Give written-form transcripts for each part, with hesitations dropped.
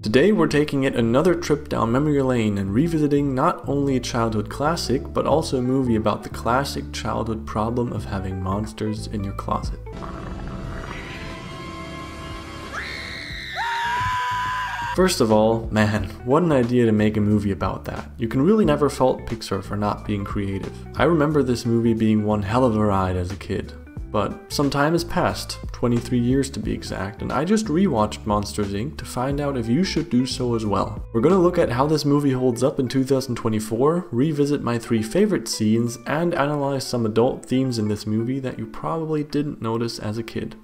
Today we're taking it another trip down memory lane and revisiting not only a childhood classic, but also a movie about the classic childhood problem of having monsters in your closet. First of all, man, what an idea to make a movie about that. You can really never fault Pixar for not being creative. I remember this movie being one hell of a ride as a kid. But some time has passed, 23 years to be exact, and I just rewatched Monsters, Inc. to find out if you should do so as well. We're gonna look at how this movie holds up in 2024, revisit my 3 favorite scenes, and analyze some adult themes in this movie that you probably didn't notice as a kid.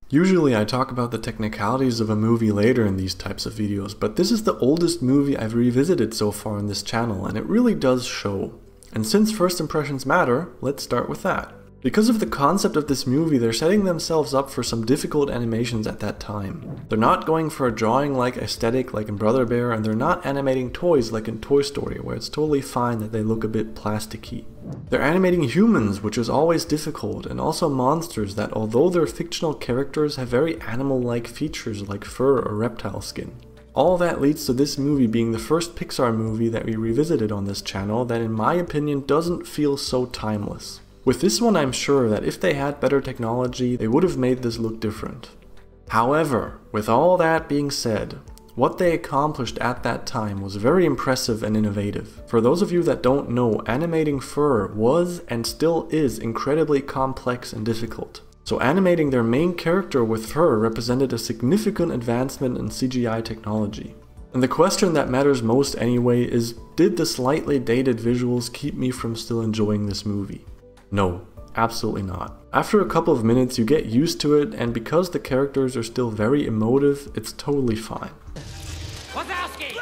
Usually I talk about the technicalities of a movie later in these types of videos, but this is the oldest movie I've revisited so far on this channel, and it really does show. And since first impressions matter, let's start with that. Because of the concept of this movie, they're setting themselves up for some difficult animations at that time. They're not going for a drawing-like aesthetic like in Brother Bear, and they're not animating toys like in Toy Story, where it's totally fine that they look a bit plasticky. They're animating humans, which is always difficult, and also monsters that, although they're fictional characters, have very animal-like features like fur or reptile skin. All that leads to this movie being the first Pixar movie that we revisited on this channel that in my opinion doesn't feel so timeless. With this one, I'm sure that if they had better technology, they would have made this look different. However, with all that being said, what they accomplished at that time was very impressive and innovative. For those of you that don't know, animating fur was and still is incredibly complex and difficult. So animating their main character with fur represented a significant advancement in CGI technology. And the question that matters most anyway is, did the slightly dated visuals keep me from still enjoying this movie? No, absolutely not. After a couple of minutes you get used to it, and because the characters are still very emotive, it's totally fine. Wazowski!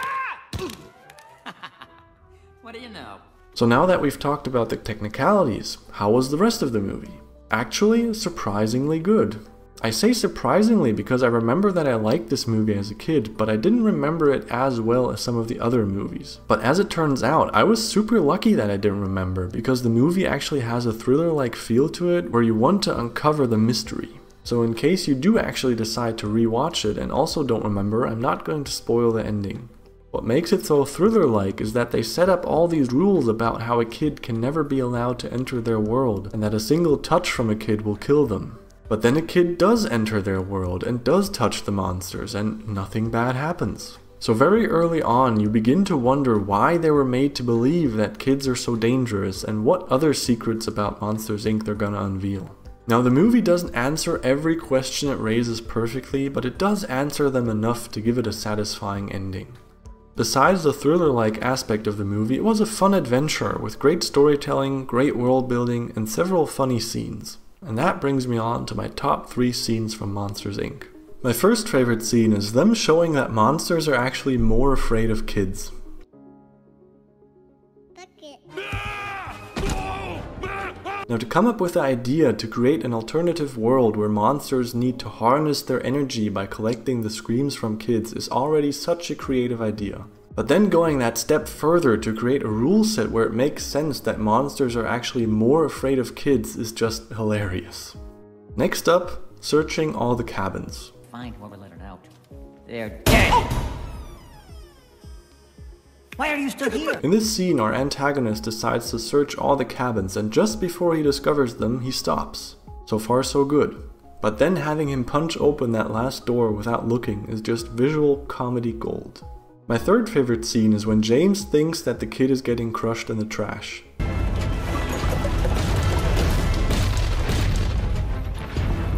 What do you know? So now that we've talked about the technicalities, how was the rest of the movie? Actually, surprisingly good. I say surprisingly because I remember that I liked this movie as a kid, but I didn't remember it as well as some of the other movies. But as it turns out, I was super lucky that I didn't remember, because the movie actually has a thriller-like feel to it where you want to uncover the mystery. So in case you do actually decide to rewatch it and also don't remember, I'm not going to spoil the ending. What makes it so thriller-like is that they set up all these rules about how a kid can never be allowed to enter their world, and that a single touch from a kid will kill them. But then a kid does enter their world and does touch the monsters, and nothing bad happens. So very early on you begin to wonder why they were made to believe that kids are so dangerous and what other secrets about Monsters, Inc. they're gonna unveil. Now the movie doesn't answer every question it raises perfectly, but it does answer them enough to give it a satisfying ending. Besides the thriller-like aspect of the movie, it was a fun adventure with great storytelling, great world building, and several funny scenes. And that brings me on to my top 3 scenes from Monsters, Inc. My first favorite scene is them showing that monsters are actually more afraid of kids. Now to come up with the idea to create an alternative world where monsters need to harness their energy by collecting the screams from kids is already such a creative idea. But then going that step further to create a rule set where it makes sense that monsters are actually more afraid of kids is just hilarious. Next up, searching all the cabins. Find whoever let it out. They're dead! Oh! Why are you still here? In this scene, our antagonist decides to search all the cabins, and just before he discovers them, he stops. So far so good. But then having him punch open that last door without looking is just visual comedy gold. My third favorite scene is when James thinks that the kid is getting crushed in the trash.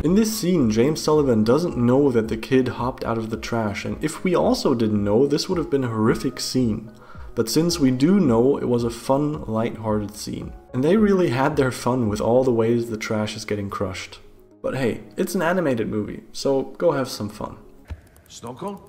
In this scene, James Sullivan doesn't know that the kid hopped out of the trash, and if we also didn't know, this would have been a horrific scene. But since we do know, it was a fun, light-hearted scene. And they really had their fun with all the ways the trash is getting crushed. But hey, it's an animated movie, so go have some fun. Snow cone?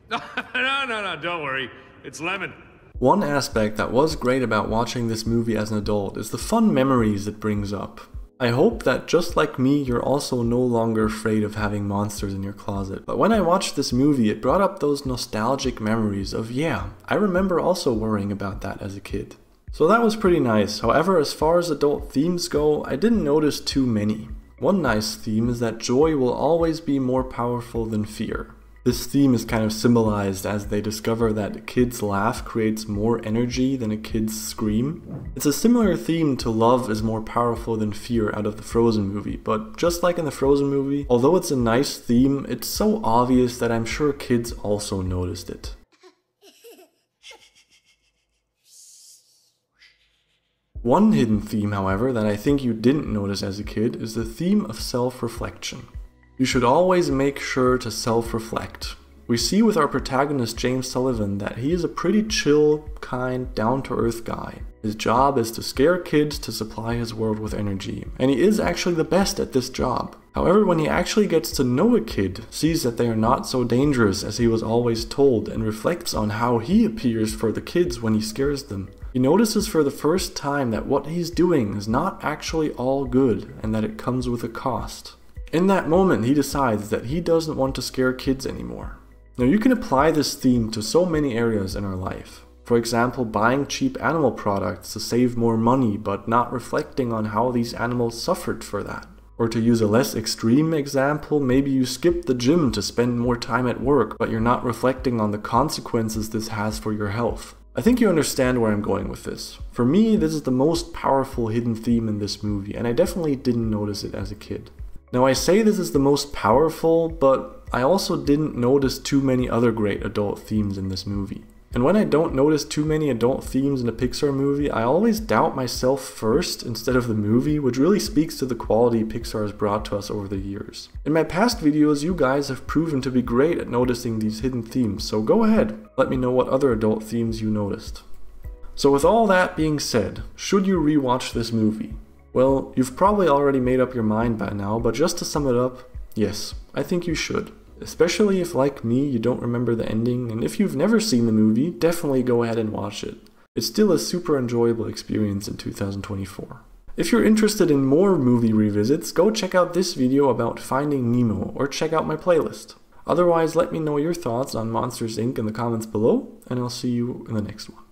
No, don't worry. It's lemon. One aspect that was great about watching this movie as an adult is the fun memories it brings up. I hope that just like me, you're also no longer afraid of having monsters in your closet. But when I watched this movie, it brought up those nostalgic memories of, yeah, I remember also worrying about that as a kid. So that was pretty nice. However, as far as adult themes go, I didn't notice too many. One nice theme is that joy will always be more powerful than fear. This theme is kind of symbolized as they discover that a kid's laugh creates more energy than a kid's scream. It's a similar theme to love is more powerful than fear out of the Frozen movie, but just like in the Frozen movie, although it's a nice theme, it's so obvious that I'm sure kids also noticed it. One hidden theme, however, that I think you didn't notice as a kid is the theme of self-reflection. You should always make sure to self-reflect. We see with our protagonist James Sullivan that he is a pretty chill, kind, down-to-earth guy. His job is to scare kids to supply his world with energy, and he is actually the best at this job. However, when he actually gets to know a kid, sees that they are not so dangerous as he was always told, and reflects on how he appears for the kids when he scares them, he notices for the first time that what he's doing is not actually all good, and that it comes with a cost. In that moment, he decides that he doesn't want to scare kids anymore. Now, you can apply this theme to so many areas in our life. For example, buying cheap animal products to save more money but not reflecting on how these animals suffered for that. Or to use a less extreme example, maybe you skip the gym to spend more time at work, but you're not reflecting on the consequences this has for your health. I think you understand where I'm going with this. For me, this is the most powerful hidden theme in this movie, and I definitely didn't notice it as a kid. Now, I say this is the most powerful, but I also didn't notice too many other great adult themes in this movie. And when I don't notice too many adult themes in a Pixar movie, I always doubt myself first instead of the movie, which really speaks to the quality Pixar has brought to us over the years. In my past videos, you guys have proven to be great at noticing these hidden themes, so go ahead, let me know what other adult themes you noticed. So with all that being said, should you rewatch this movie? Well, you've probably already made up your mind by now, but just to sum it up, yes, I think you should. Especially if, like me, you don't remember the ending, and if you've never seen the movie, definitely go ahead and watch it. It's still a super enjoyable experience in 2024. If you're interested in more movie revisits, go check out this video about Finding Nemo, or check out my playlist. Otherwise, let me know your thoughts on Monsters Inc. in the comments below, and I'll see you in the next one.